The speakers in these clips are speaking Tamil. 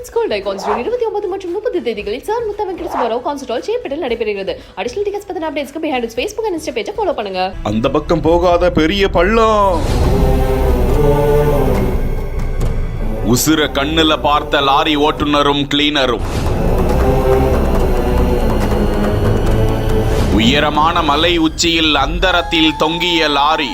விமென்ஸ் கோல்ட் ஐகான்ஸ் 29 மற்றும் 30 தேதிகளில் sir Mutha Venkata Subbarao concert hall சேப்பட்டில் நடைபெறுகிறது. அடிஷனல் டிக்கெட்ஸ் பத்தின அப்டேட்ஸ்க்கு behind its Facebook and Insta பேஜை ஃபாலோ பண்ணுங்க. அந்த பக்கம் போகாத பெரிய பள்ளம். உசுர கண்ணுல பார்த்த லாரி ஓட்டுநரும் கிளீனரும். உயரமான மலை உச்சியில் அந்தரத்தில் தொங்கிய லாரி.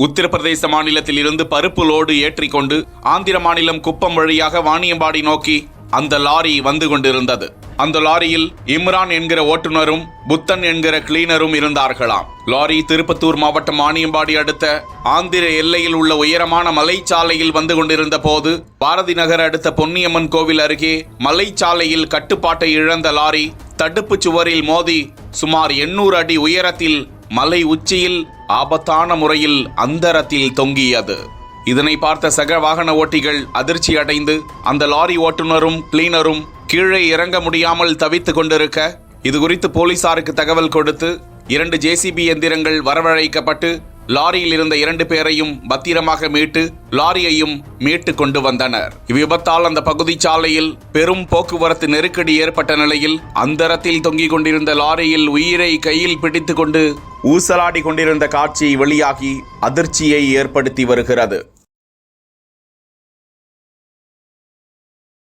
உத்தரப்பிரதேச மாநிலத்தில் இருந்து பருப்பு லோடு ஏற்றிக்கொண்டு ஆந்திர மாநிலம் குப்பம் வழியாக வாணியம்பாடி நோக்கி அந்த லாரி வந்து கொண்டிருந்தது. அந்த லாரியில் இம்ரான் என்கிற ஓட்டுநரும் புத்தன் என்கிற கிளீனரும் இருந்தார்களாம். லாரி திருப்பத்தூர் மாவட்டம் வாணியம்பாடி அடுத்த ஆந்திர எல்லையில் உள்ள உயரமான மலைச்சாலையில் வந்து கொண்டிருந்த போது பாரதி நகர் அடுத்த பொன்னியம்மன் கோவில் அருகே மலைச்சாலையில் கட்டுப்பாட்டை இழந்த லாரி தடுப்பு சுவரில் மோதி சுமார் 800 அடி உயரத்தில் மலை உச்சியில் ஆபத்தான முறையில் அந்தரத்தில் தொங்கியது. இதனை பார்த்த சக வாகன ஓட்டிகள் அதிர்ச்சி அடைந்து அந்த லாரி ஓட்டுநரும் கிளீனரும் கீழே இறங்க முடியாமல் தவித்துக் கொண்டிருக்க இது குறித்து போலீசாருக்கு தகவல் கொடுத்து 2 JCB எந்திரங்கள் வரவழைக்கப்பட்டு லாரியில் இருந்த 2 பேரையும் பத்திரமாக மீட்டு லாரியையும் மீட்டு கொண்டு வந்தனர். இவ்விபத்தால் அந்த பகுதி சாலையில் பெரும் போக்குவரத்து நெருக்கடி ஏற்பட்ட நிலையில் அந்தரத்தில் தொங்கிக் கொண்டிருந்த லாரியில் உயிரை கையில் பிடித்துக் கொண்டு ஊசலாடி கொண்டிருந்த காட்சி வெளியாகி அதிர்ச்சியை ஏற்படுத்தி வருகிறது.